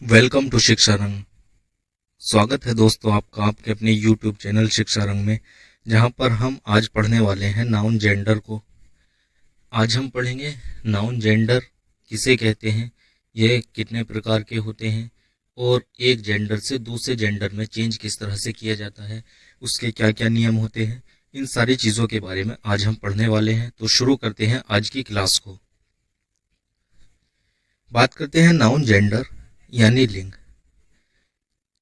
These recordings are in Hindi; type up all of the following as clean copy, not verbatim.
वेलकम टू शिक्षा रंग। स्वागत है दोस्तों आपका आपके अपने यूट्यूब चैनल शिक्षा रंग में, जहां पर हम आज पढ़ने वाले हैं नाउन जेंडर को। आज हम पढ़ेंगे नाउन जेंडर किसे कहते हैं, ये कितने प्रकार के होते हैं और एक जेंडर से दूसरे जेंडर में चेंज किस तरह से किया जाता है, उसके क्या क्या नियम होते हैं। इन सारी चीज़ों के बारे में आज हम पढ़ने वाले हैं। तो शुरू करते हैं आज की क्लास को। बात करते हैं नाउन जेंडर यानी लिंग।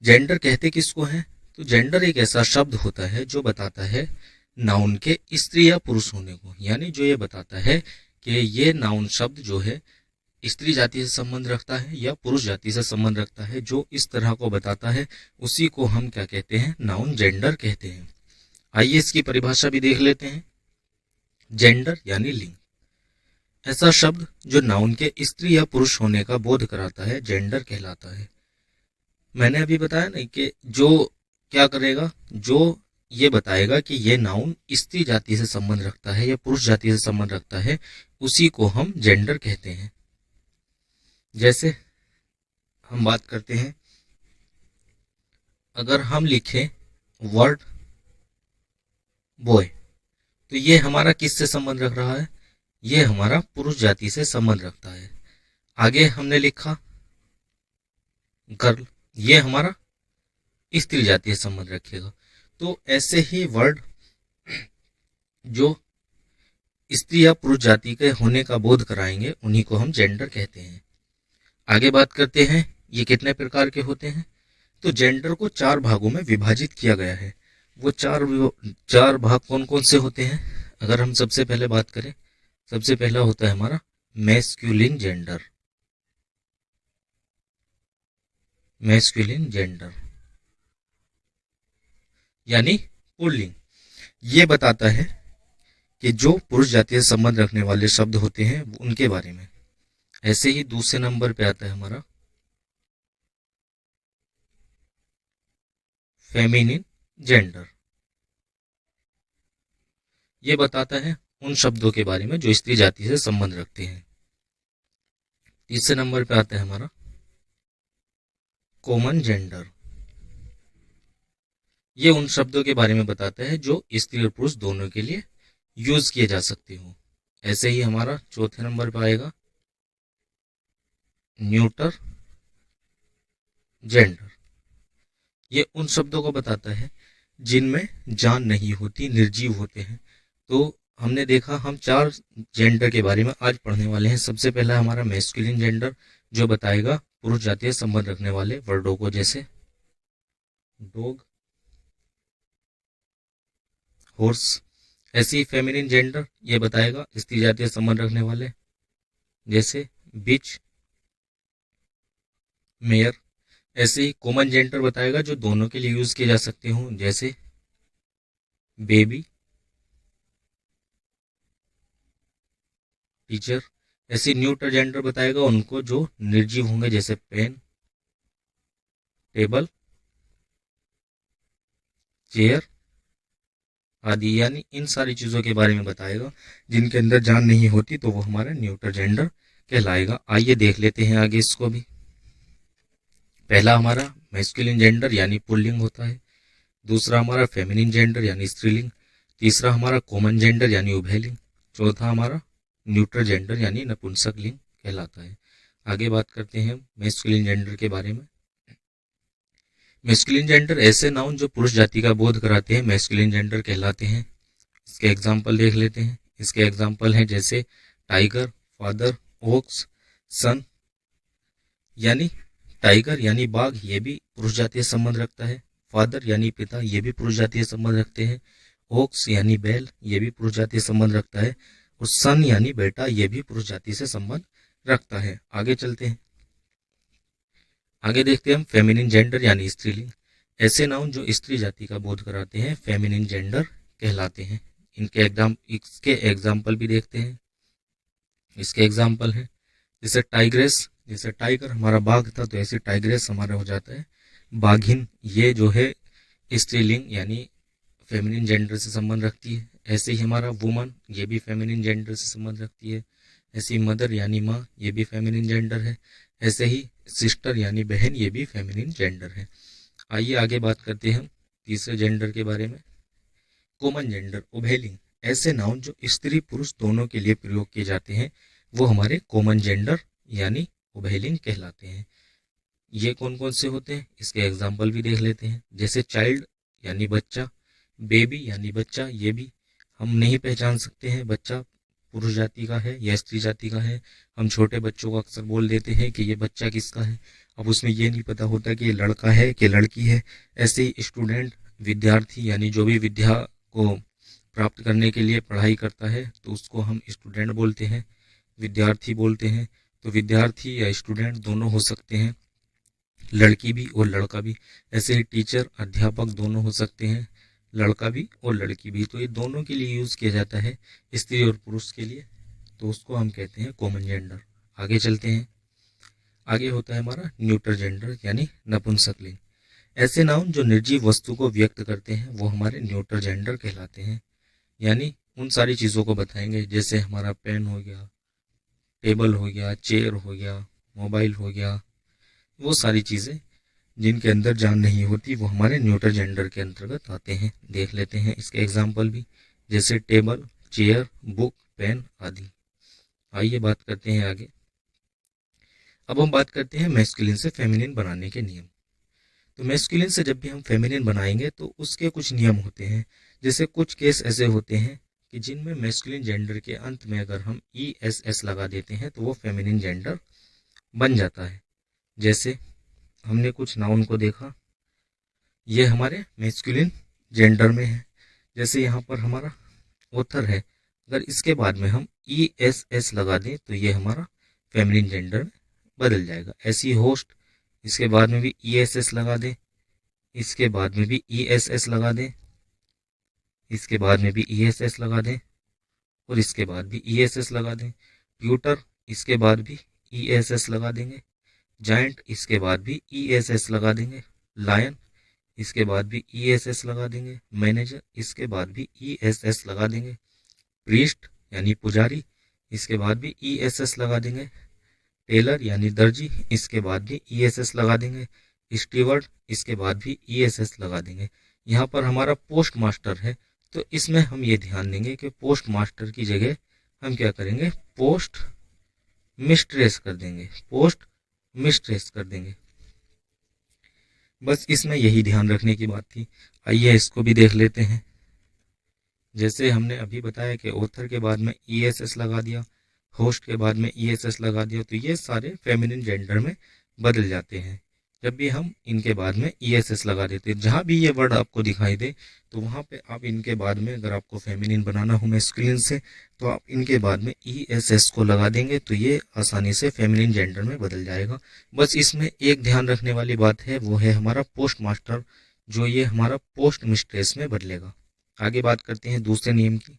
जेंडर कहते किसको हैं? तो जेंडर एक ऐसा शब्द होता है जो बताता है नाउन के स्त्री या पुरुष होने को, यानी जो ये बताता है कि ये नाउन शब्द जो है स्त्री जाति से संबंध रखता है या पुरुष जाति से संबंध रखता है। जो इस तरह को बताता है उसी को हम क्या कहते हैं? नाउन जेंडर कहते हैं। आइए इसकी परिभाषा भी देख लेते हैं। जेंडर यानी लिंग, ऐसा शब्द जो नाउन के स्त्री या पुरुष होने का बोध कराता है जेंडर कहलाता है। मैंने अभी बताया ना कि जो क्या करेगा, जो ये बताएगा कि ये नाउन स्त्री जाति से संबंध रखता है या पुरुष जाति से संबंध रखता है, उसी को हम जेंडर कहते हैं। जैसे हम बात करते हैं, अगर हम लिखें वर्ड बॉय, तो ये हमारा किससे संबंध रख रहा है? ये हमारा पुरुष जाति से संबंध रखता है। आगे हमने लिखा गर्ल, ये हमारा स्त्री जाति से संबंध रखेगा। तो ऐसे ही वर्ड जो स्त्री या पुरुष जाति के होने का बोध कराएंगे उन्हीं को हम जेंडर कहते हैं। आगे बात करते हैं ये कितने प्रकार के होते हैं। तो जेंडर को 4 भागों में विभाजित किया गया है। वो चार भाग कौन कौन से होते हैं? अगर हम सबसे पहले बात करें, सबसे पहला होता है हमारा मैस्कुलिन जेंडर। मैस्कुलिन जेंडर यानी पुल्लिंग। ये बताता है कि जो पुरुष जाति से संबंध रखने वाले शब्द होते हैं उनके बारे में। ऐसे ही दूसरे नंबर पे आता है हमारा फेमिनिन जेंडर। ये बताता है उन शब्दों के बारे में जो स्त्री जाति से संबंध रखते हैं। तीसरे नंबर पे आता है हमारा कॉमन जेंडर। ये उन शब्दों के बारे में बताता है जो स्त्री और पुरुष दोनों के लिए यूज किए जा सकते हो। ऐसे ही हमारा चौथे नंबर पर आएगा न्यूटर जेंडर। ये उन शब्दों को बताता है जिनमें जान नहीं होती, निर्जीव होते हैं। तो हमने देखा, हम 4 जेंडर के बारे में आज पढ़ने वाले हैं। सबसे पहला हमारा मैस्कुलिन जेंडर, जो बताएगा पुरुष जाति से संबंध रखने वाले वर्डों को, जैसे डॉग, हॉर्स। ऐसे ही फेमिनिन जेंडर, ये बताएगा स्त्री जाति से संबंध रखने वाले, जैसे बिच, मेयर। ऐसे ही कॉमन जेंडर बताएगा जो दोनों के लिए यूज किए जा सकते हो, जैसे बेबी, टीचर। ऐसे न्यूट्रल जेंडर बताएगा उनको जो निर्जीव होंगे, जैसे पेन, टेबल, चेयर आदि। यानी इन सारी चीजों के बारे में बताएगा जिनके अंदर जान नहीं होती, तो वो हमारा न्यूट्रल जेंडर कहलाएगा। आइए देख लेते हैं आगे इसको भी। पहला हमारा मैस्कुलिन जेंडर यानी पुल्लिंग होता है। दूसरा हमारा फेमिनिन जेंडर यानी स्त्रीलिंग। तीसरा हमारा कॉमन जेंडर यानी उभयलिंग। चौथा हमारा न्यूट्रल जेंडर यानी नपुंसक लिंग कहलाता है। आगे बात करते हैं मैस्कुलिन जेंडर के बारे में। मैस्कुलिन जेंडर ऐसे नाउन जो पुरुष जाति का बोध कराते हैं मैस्कुलिन जेंडर कहलाते हैं। इसके एग्जाम्पल देख लेते हैं। इसके एग्जाम्पल हैं जैसे टाइगर, फादर, ओक्स, सन। यानी टाइगर यानी बाघ, ये भी पुरुष जाति से संबंध रखता है। फादर यानी पिता, ये भी पुरुष जाति से संबंध रखते हैं। ओक्स यानी बैल, ये भी पुरुष जाति से संबंध रखता है। और सन यानी बेटा, ये भी पुरुष जाति से संबंध रखता है। आगे चलते हैं, आगे देखते हैं हम फेमिनिन जेंडर यानी स्त्रीलिंग। ऐसे नाउन जो स्त्री जाति का बोध कराते हैं फेमिनिन जेंडर कहलाते हैं। इसके एग्जाम्पल भी देखते हैं। इसके एग्जाम्पल है जैसे टाइग्रेस, जैसे टाइगर हमारा बाघ था तो ऐसे टाइग्रेस हमारा हो जाता है बाघिन। ये जो है स्त्रीलिंग यानी फेमिनिन जेंडर से संबंध रखती है। ऐसे ही हमारा वुमन, ये भी फेमिनिन जेंडर से संबंध रखती है। ऐसी मदर यानी माँ, ये भी फेमिनिन जेंडर है। ऐसे ही सिस्टर यानी बहन, ये भी फेमिनिन जेंडर है। आइए आगे बात करते हैं हम तीसरे जेंडर के बारे में। कॉमन जेंडर, उभयलिंग। ऐसे नाउन जो स्त्री पुरुष दोनों के लिए प्रयोग किए जाते हैं वो हमारे कॉमन जेंडर यानी उभयलिंग कहलाते हैं। ये कौन कौन से होते हैं इसके एग्जाम्पल भी देख लेते हैं। जैसे चाइल्ड यानी बच्चा, बेबी यानी बच्चा, ये भी हम नहीं पहचान सकते हैं बच्चा पुरुष जाति का है या स्त्री जाति का है। हम छोटे बच्चों को अक्सर बोल देते हैं कि ये बच्चा किसका है, अब उसमें ये नहीं पता होता कि ये लड़का है कि लड़की है। ऐसे ही स्टूडेंट, विद्यार्थी यानी जो भी विद्या को प्राप्त करने के लिए पढ़ाई करता है तो उसको हम स्टूडेंट बोलते हैं, विद्यार्थी बोलते हैं। तो विद्यार्थी या स्टूडेंट दोनों हो सकते हैं, लड़की भी और लड़का भी। ऐसे ही टीचर, अध्यापक दोनों हो सकते हैं, लड़का भी और लड़की भी। तो ये दोनों के लिए यूज किया जाता है, स्त्री और पुरुष के लिए, तो उसको हम कहते हैं कॉमन जेंडर। आगे चलते हैं। आगे होता है हमारा न्यूट्रल जेंडर यानी नपुंसकलिंग। ऐसे नाउन जो निर्जीव वस्तु को व्यक्त करते हैं वो हमारे न्यूट्रल जेंडर कहलाते हैं। यानी उन सारी चीजों को बताएंगे, जैसे हमारा पेन हो गया, टेबल हो गया, चेयर हो गया, मोबाइल हो गया, वो सारी चीजें जिनके अंदर जान नहीं होती वो हमारे न्यूट्रल जेंडर के अंतर्गत आते हैं। देख लेते हैं इसके एग्जाम्पल भी, जैसे टेबल, चेयर, बुक, पेन आदि। आइए बात करते हैं आगे। अब हम बात करते हैं मैस्कुलिन से फेमिनिन बनाने के नियम। तो मैस्कुलिन से जब भी हम फेमिनिन बनाएंगे तो उसके कुछ नियम होते हैं। जैसे कुछ केस ऐसे होते हैं कि जिनमें मैस्कुलिन जेंडर के अंत में अगर हम ESS लगा देते हैं तो वो फेमिनिन जेंडर बन जाता है। जैसे हमने कुछ नाउन को देखा, ये हमारे मैस्कुलिन जेंडर में है। जैसे यहाँ पर हमारा ऑथर है, अगर इसके बाद में हम ESS लगा दें तो ये हमारा फेमिनिन जेंडर में बदल जाएगा। ऐसी होस्ट, इसके बाद में भी ESS लगा दें, इसके बाद में भी ESS लगा दें, इसके बाद में भी ESS लगा दें और इसके बाद भी ESS लगा दें। ट्यूटर, इसके बाद भी ESS लगा देंगे। जायंट, इसके बाद भी ESS लगा देंगे। लायन, इसके बाद भी ESS लगा देंगे। मैनेजर, इसके बाद भी ESS लगा देंगे। प्रीस्ट यानी पुजारी, इसके बाद भी ESS लगा देंगे। टेलर यानी दर्जी, इसके बाद भी ESS लगा देंगे। स्टीवर्ड, इसके बाद भी ESS लगा देंगे। यहाँ पर हमारा पोस्ट मास्टर है तो इसमें हम ये ध्यान देंगे कि पोस्ट मास्टर की जगह हम क्या करेंगे, पोस्ट मिस्ट्रेस कर देंगे, पोस्ट मिस्ट्रेस कर देंगे। बस इसमें यही ध्यान रखने की बात थी। आइए इसको भी देख लेते हैं। जैसे हमने अभी बताया कि ऑथर के बाद में ESS लगा दिया, होस्ट के बाद में ESS लगा दिया, तो ये सारे फेमिनिन जेंडर में बदल जाते हैं जब भी हम इनके बाद में ESS लगा देते हैं। जहां भी ये वर्ड आपको दिखाई दे तो वहां पे आप इनके बाद में, अगर आपको फेमिनिन बनाना हो मैस्कुलिन से, तो आप इनके बाद में ESS को लगा देंगे तो ये आसानी से फेमिनिन जेंडर में बदल जाएगा। बस इसमें एक ध्यान रखने वाली बात है, वो है हमारा पोस्ट मास्टर, जो ये हमारा पोस्ट मिस्ट्रेस में बदलेगा। आगे बात करते हैं दूसरे नियम की।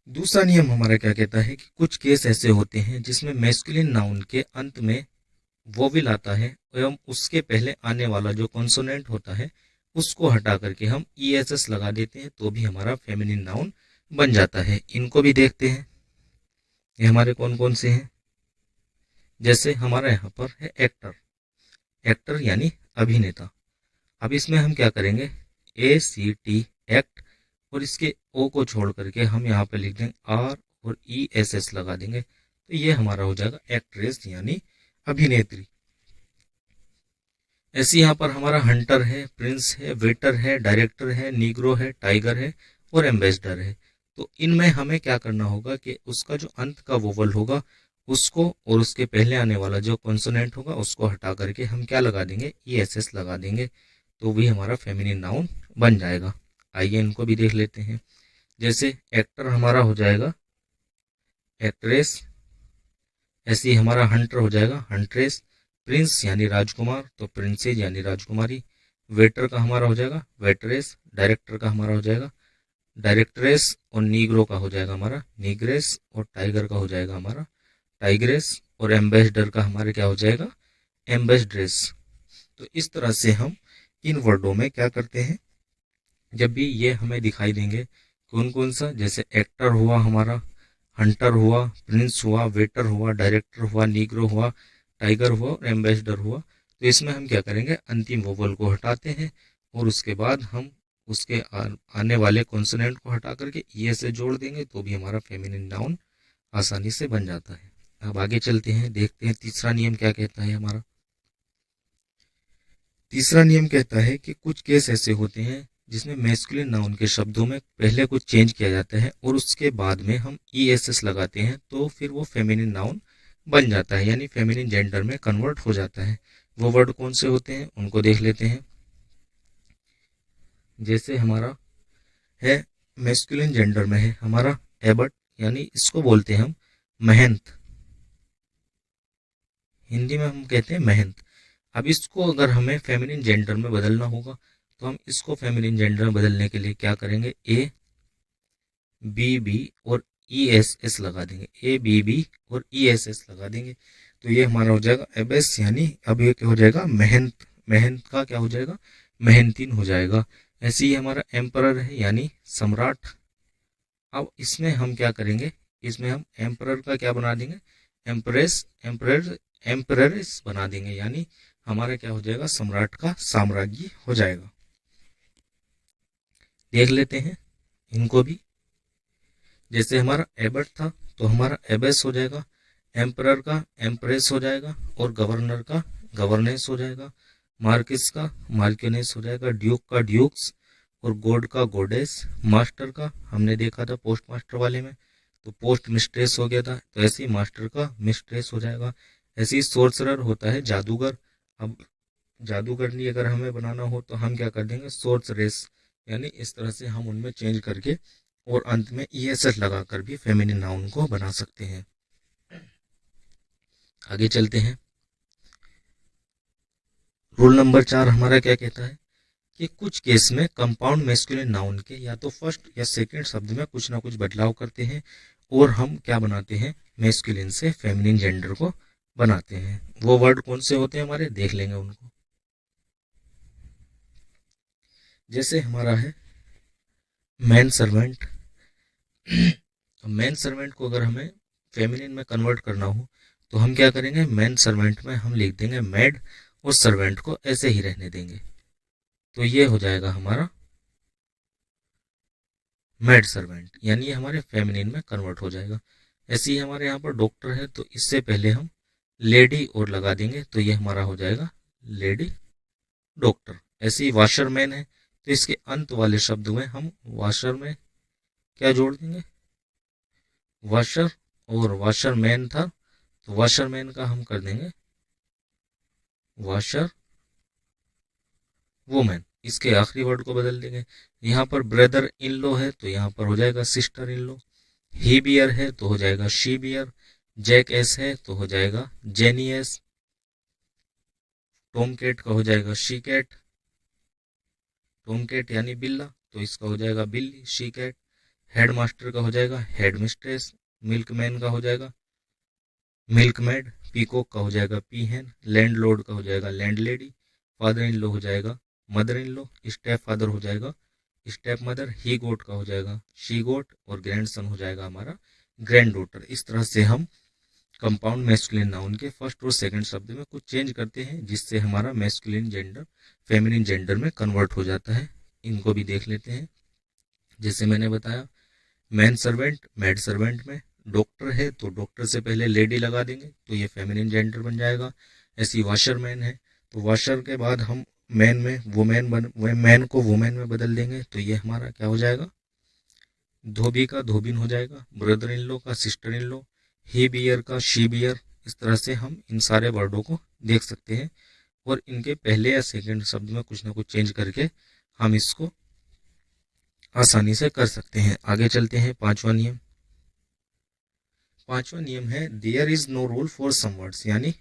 दूसरा नियम हमारा क्या कहता है कि कुछ केस ऐसे होते हैं जिसमें मैस्कुलिन नाउन के अंत में वोविल आता है एवं उसके पहले आने वाला जो कॉन्सोनेंट होता है उसको हटा करके हम ESS लगा देते हैं तो भी हमारा फेमिनिन नाउन बन जाता है। इनको भी देखते हैं, ये हमारे कौन कौन से हैं। जैसे हमारा यहाँ पर है एक्टर, एक्टर यानी अभिनेता। अब इसमें हम क्या करेंगे, ACT एक्ट, और इसके O को छोड़ करके हम यहाँ पे लिख देंगे R और ESS लगा देंगे तो ये हमारा हो जाएगा एक्ट्रेस यानी अभिनेत्री। ऐसे यहाँ पर हमारा हंटर है, प्रिंस है, वेटर है, डायरेक्टर है, नीग्रो है, टाइगर है और एम्बेसडर है। तो इनमें हमें क्या करना होगा कि उसका जो अंत का वोवल होगा उसको और उसके पहले आने वाला जो कॉन्सोनेंट होगा उसको हटा करके हम क्या लगा देंगे, ESS लगा देंगे तो भी हमारा फेमिनिन नाउन बन जाएगा। आइए इनको भी देख लेते हैं। जैसे एक्टर हमारा हो जाएगा एक्ट्रेस, ऐसे ही हमारा हंटर हो जाएगा हंट्रेस। प्रिंस यानी राजकुमार तो प्रिंसेज यानी राजकुमारी। वेटर का हमारा हो जाएगा वेटरेस। डायरेक्टर का हमारा हो जाएगा डायरेक्ट्रेस और नीग्रो का हो जाएगा हमारा नीग्रेस और टाइगर का हो जाएगा हमारा टाइग्रेस और एम्बेसडर का हमारे क्या हो जाएगा, एम्बेसड्रेस। तो इस तरह से हम इन वर्डों में क्या करते हैं, जब भी ये हमें दिखाई देंगे कौन कौन सा, जैसे एक्टर हुआ हमारा, हंटर हुआ, प्रिंस हुआ, वेटर हुआ, डायरेक्टर हुआ, नीग्रो हुआ, टाइगर हुआ और एम्बेसडर हुआ। तो इसमें हम क्या करेंगे, अंतिम वोवल को हटाते हैं और उसके बाद हम उसके आने वाले कॉन्सोनेंट को हटा करके ये से जोड़ देंगे, तो भी हमारा फेमिनिन नाउन आसानी से बन जाता है। अब आगे चलते हैं, देखते हैं तीसरा नियम क्या कहता है हमारा। तीसरा नियम कहता है कि कुछ केस ऐसे होते हैं जिसमें मैस्कुलिन नाउन के शब्दों में पहले कुछ चेंज किया जाता है और उसके बाद में हम ESS लगाते हैं, तो फिर वो फेमिनिन नाउन बन जाता है, यानी फेमिनिन जेंडर में कन्वर्ट हो जाता है। वो वर्ड कौन से होते हैं उनको देख लेते हैं। जैसे हमारा है मैस्कुलिन जेंडर में है हमारा एबट, यानी इसको बोलते हैं हम महंत, हिंदी में हम कहते हैं महंत। अब इसको अगर हमें फेमिनिन जेंडर में बदलना होगा तो हम इसको फेमिनिन जेंडर में बदलने के लिए क्या करेंगे, ABB और ESS लगा देंगे, ABB और ESS लगा देंगे, तो ये हमारा हो जाएगा एबेस, यानी अब ये क्या हो जाएगा, महंत। महंत का क्या हो जाएगा, महंतीन हो जाएगा। ऐसे ही हमारा एम्परर है यानी सम्राट। अब इसमें हम क्या करेंगे, इसमें हम एम्परर का क्या बना देंगे, एम्परेस, एम्परेस बना देंगे, यानी हमारा क्या हो जाएगा, सम्राट का साम्राज्य हो जाएगा। देख लेते हैं इनको भी। जैसे हमारा एबट था तो हमारा एबेस हो जाएगा, एम्परर का एम्प्रेस हो जाएगा और गवर्नर का गवर्नेस हो जाएगा, मार्किस का मार्किनेस हो जाएगा, ड्यूक का ड्यूक्स और गॉड का गॉडेस। मास्टर का हमने देखा था पोस्ट मास्टर वाले में, तो पोस्ट मिस्ट्रेस हो गया था, तो ऐसे ही मास्टर का मिस्ट्रेस हो जाएगा। ऐसे ही सोर्सरर होता है जादूगर। अब जादूगरनी अगर हमें बनाना हो तो हम क्या कर देंगे, सोर्सरेस, यानी इस तरह से हम उनमें चेंज करके और अंत में ESS लगाकर भी फेमिनिन नाउन को बना सकते हैं। आगे चलते हैं। रूल नंबर 4 हमारा क्या कहता है कि कुछ केस में कंपाउंड मैस्कुलिन नाउन के या तो फर्स्ट या सेकंड शब्द में कुछ ना कुछ बदलाव करते हैं और हम क्या बनाते हैं, मैस्कुलिन से फेमिनिन जेंडर को बनाते हैं। वो वर्ड कौन से होते हैं हमारे, देख लेंगे उनको। जैसे हमारा है मैन सर्वेंट। मैन सर्वेंट को अगर हमें फेमिनिन में कन्वर्ट करना हो तो हम क्या करेंगे, मैन सर्वेंट में हम लिख देंगे मैड और सर्वेंट को ऐसे ही रहने देंगे, तो ये हो जाएगा हमारा मैड सर्वेंट, यानी ये हमारे फेमिनिन में कन्वर्ट हो जाएगा। ऐसे ही हमारे यहाँ पर डॉक्टर है तो इससे पहले हम लेडी और लगा देंगे, तो ये हमारा हो जाएगा लेडी डॉक्टर। ऐसे ही वाशरमैन है तो इसके अंत वाले शब्द में हम वाशर में क्या जोड़ देंगे, वाशर, और वाशरमैन था तो वाशरमैन का हम कर देंगे वाशर वुमेन, इसके आखिरी वर्ड को बदल देंगे। यहाँ पर ब्रदर इन लो है तो यहाँ पर हो जाएगा sister in low, he beer है तो हो जाएगा शी बियर, जैक एस है तो हो जाएगा जेनी एस, टॉम कैट का हो जाएगा शी कैट, टॉम कैट यानी बिल्ला तो इसका हो जाएगा बिल्ली शी कैट, हेड मास्टर का हो जाएगा हेड मिस्ट्रेस, मिल्कमैन का हो जाएगा मिल्कमेड, पीकॉक का हो जाएगा पीहेन, लैंडलॉर्ड का हो जाएगा land lady, father in law हो जाएगा mother in law, step father हो जाएगा स्टेप मदर, ही गोट का हो जाएगा शी गोट और ग्रैंडसन हो जाएगा हमारा ग्रैंड डॉटर। इस तरह से हम कंपाउंड मैस्कुलिन नाउन के फर्स्ट और सेकंड शब्द में कुछ चेंज करते हैं जिससे हमारा मैस्कुलिन जेंडर फेमिनिन जेंडर में कन्वर्ट हो जाता है। इनको भी देख लेते हैं। जैसे मैंने बताया मैन सर्वेंट मैड सर्वेंट में, डॉक्टर है तो डॉक्टर से पहले लेडी लगा देंगे तो ये फेमिनिन जेंडर बन जाएगा। ऐसी वाशरमैन है तो वाशर के बाद हम मैन में मैन को वुमेन में बदल देंगे तो ये हमारा क्या हो जाएगा, धोबी का धोबिन हो जाएगा, ब्रदर इन लॉ का sister in law, he bear का शी बियर। इस तरह से हम इन सारे वर्डों को देख सकते हैं और इनके पहले या सेकंड शब्द में कुछ ना कुछ चेंज करके हम इसको आसानी से कर सकते हैं। आगे चलते हैं। पांचवा नियम है there is no rule for some words, यानी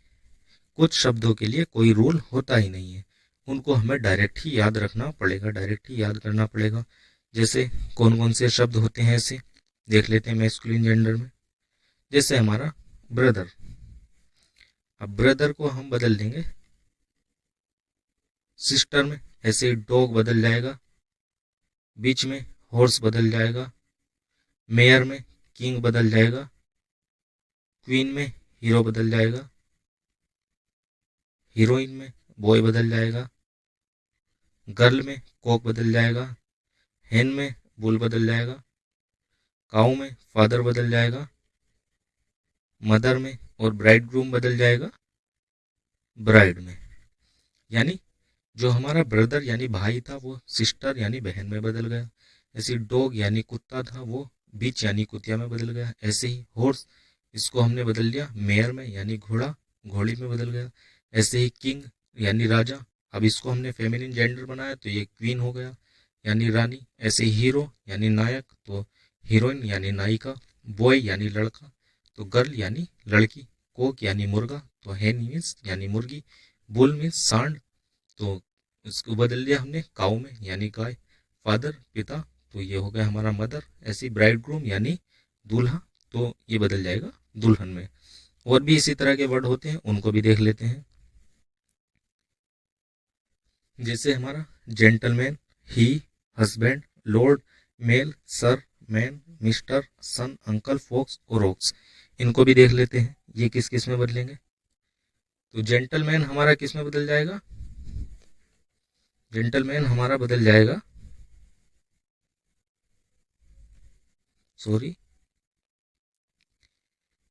कुछ शब्दों के लिए कोई रूल होता ही नहीं है, उनको हमें डायरेक्ट ही याद रखना पड़ेगा, डायरेक्ट ही याद करना पड़ेगा। जैसे कौन कौन से शब्द होते हैं ऐसे देख लेते हैं मैस्कुलिन जेंडर में। जैसे हमारा ब्रदर, अब ब्रदर को हम बदल देंगे सिस्टर में, ऐसे ही डॉग बदल जाएगा, बीच में हॉर्स बदल जाएगा, मेयर में किंग बदल जाएगा, क्वीन में हीरो बदल जाएगा, हीरोइन में बॉय बदल जाएगा, गर्ल में कॉक बदल जाएगा, हेन में बुल बदल जाएगा, काऊ में फादर बदल जाएगा, मदर में और ब्राइड ग्रूम बदल जाएगा ब्राइड में। यानी जो हमारा ब्रदर यानी भाई था वो सिस्टर यानी बहन में बदल गया। ऐसे डॉग यानी कुत्ता था वो बीच यानी कुतिया में बदल गया। ऐसे ही हॉर्स, इसको हमने बदल दिया मेयर में यानी घोड़ा घोड़ी में बदल गया। ऐसे ही किंग यानी राजा, अब इसको हमने फेमिनिन जेंडर बनाया तो ये क्वीन हो गया यानी रानी। ऐसे ही हीरो यानी नायक तो हीरोइन यानी नायिका, बॉय यानी लड़का तो गर्ल यानी लड़की, कोक यानी मुर्गा तो हेन मीन्स यानी मुर्गी, बुल मीन्स सांड तो इसको बदल दिया हमने काऊ में यानी गाय, फादर पिता तो ये हो गया हमारा मदर। ऐसी ब्राइड ग्रूम यानी दूल्हा तो ये बदल जाएगा दुल्हन में। और भी इसी तरह के वर्ड होते हैं, उनको भी देख लेते हैं। जैसे हमारा gentleman, he, husband, lord, male, sir, man, mister, son, uncle, fox और ओक्स, इनको भी देख लेते हैं ये किस किस में बदलेंगे। तो जेंटलमैन हमारा किस में बदल जाएगा, जेंटलमैन हमारा बदल जाएगा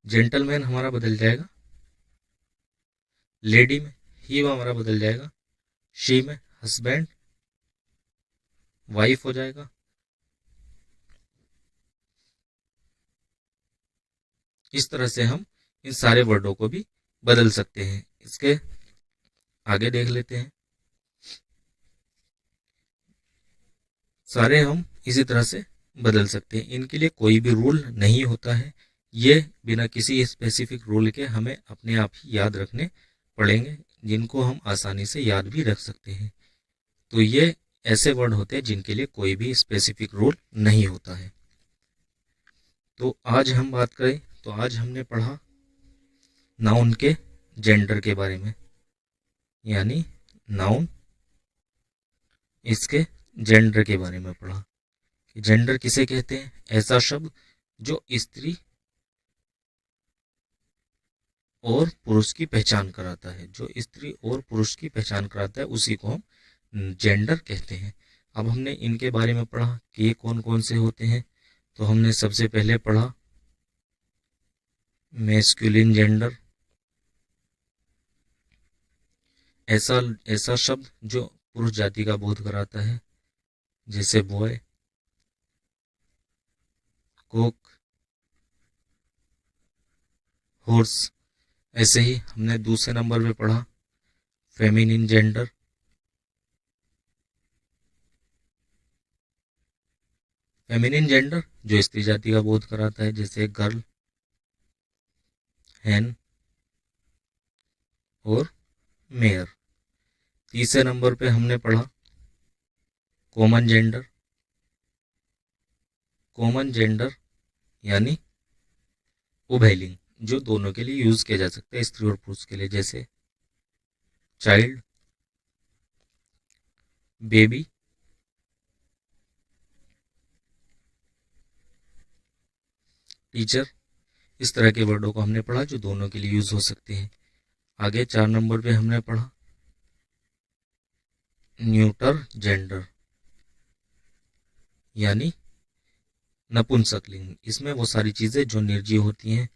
जेंटलमैन हमारा बदल जाएगा लेडी में, ही हमारा बदल जाएगा शी में, हस्बैंड वाइफ हो जाएगा। इस तरह से हम इन सारे वर्डों को भी बदल सकते हैं। इसके आगे देख लेते हैं। सारे हम इसी तरह से बदल सकते हैं, इनके लिए कोई भी रूल नहीं होता है। ये बिना किसी स्पेसिफिक रूल के हमें अपने आप ही याद रखने पड़ेंगे, जिनको हम आसानी से याद भी रख सकते हैं। तो ये ऐसे वर्ड होते हैं जिनके लिए कोई भी स्पेसिफिक रूल नहीं होता है। तो आज हम बात करें तो आज हमने पढ़ा नाउन के जेंडर के बारे में, यानी नाउन इसके जेंडर के बारे में पढ़ा कि जेंडर किसे कहते हैं। ऐसा शब्द जो स्त्री और पुरुष की पहचान कराता है, जो स्त्री और पुरुष की पहचान कराता है उसी को हम जेंडर कहते हैं। अब हमने इनके बारे में पढ़ा कि ये कौन कौन से होते हैं। तो हमने सबसे पहले पढ़ा मैस्कुलिन जेंडर, ऐसा शब्द जो पुरुष जाति का बोध कराता है, जैसे बॉय, कोक, हॉर्स। ऐसे ही हमने दूसरे नंबर पे पढ़ा फेमिनिन जेंडर, फेमिनिन जेंडर जो स्त्री जाति का बोध कराता है, जैसे गर्ल, हैन और मेयर। तीसरे नंबर पे हमने पढ़ा कॉमन जेंडर, कॉमन जेंडर यानी उभयलिंग जो दोनों के लिए यूज किया जा सकता है, स्त्री और पुरुष के लिए, जैसे चाइल्ड, बेबी, टीचर। इस तरह के वर्डों को हमने पढ़ा जो दोनों के लिए यूज हो सकते हैं। आगे 4 नंबर पे हमने पढ़ा न्यूटर जेंडर यानी नपुंसकलिंग। इसमें वो सारी चीजें जो निर्जीव होती हैं,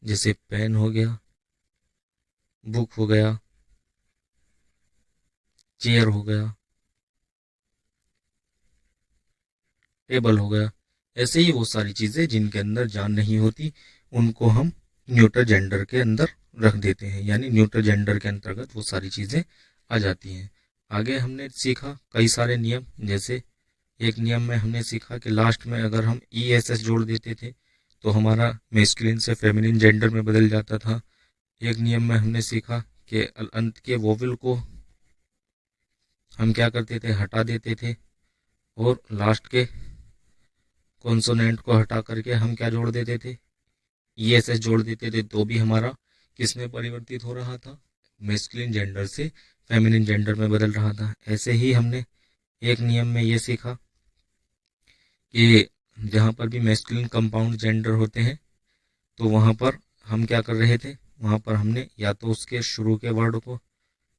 जैसे पेन हो गया, बुक हो गया, चेयर हो गया, टेबल हो गया, ऐसे ही वो सारी चीजें जिनके अंदर जान नहीं होती उनको हम न्यूटर जेंडर के अंदर रख देते हैं, यानी न्यूटर जेंडर के अंतर्गत वो सारी चीजें आ जाती हैं। आगे हमने सीखा कई सारे नियम, जैसे एक नियम में हमने सीखा कि लास्ट में अगर हम ESS जोड़ देते थे तो हमारा मेस्कुलिन से फेमिनिन जेंडर में बदल जाता था। एक नियम में हमने सीखा कि अंत के वोवेल को हम क्या करते थे, हटा देते थे, और लास्ट के कॉन्सोनेंट को हटा करके हम क्या जोड़ देते थे, ESS जोड़ देते थे, तो भी हमारा किस में परिवर्तित हो रहा था, मेस्कुलिन जेंडर से फेमिनिन जेंडर में बदल रहा था। ऐसे ही हमने एक नियम में ये सीखा कि जहाँ पर भी मैस्कुलिन कंपाउंड जेंडर होते हैं तो वहाँ पर हम क्या कर रहे थे, वहाँ पर हमने या तो उसके शुरू के वर्ड को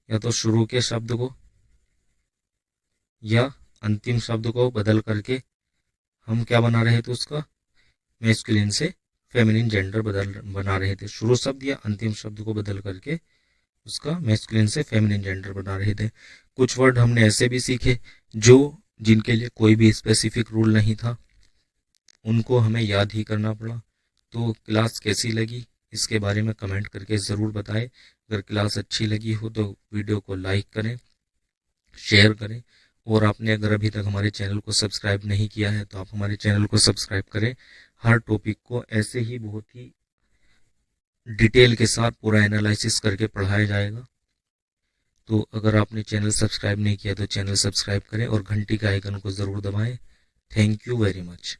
या तो शुरू के शब्द को या अंतिम शब्द को बदल करके हम क्या बना रहे थे, उसका मैस्कुलिन से फेमिनिन जेंडर बना रहे थे। शुरू शब्द या अंतिम शब्द को बदल करके उसका मैस्कुलिन से फेमिनिन जेंडर बना रहे थे। कुछ वर्ड हमने ऐसे भी सीखे जिनके लिए कोई भी स्पेसिफिक रूल नहीं था, उनको हमें याद ही करना पड़ा। तो क्लास कैसी लगी इसके बारे में कमेंट करके ज़रूर बताएं। अगर क्लास अच्छी लगी हो तो वीडियो को लाइक करें, शेयर करें, और आपने अगर अभी तक हमारे चैनल को सब्सक्राइब नहीं किया है तो आप हमारे चैनल को सब्सक्राइब करें। हर टॉपिक को ऐसे ही बहुत ही डिटेल के साथ पूरा एनालिसिस करके पढ़ाया जाएगा। तो अगर आपने चैनल सब्सक्राइब नहीं किया तो चैनल सब्सक्राइब करें और घंटी के आइकन को ज़रूर दबाएं। Thank you very much.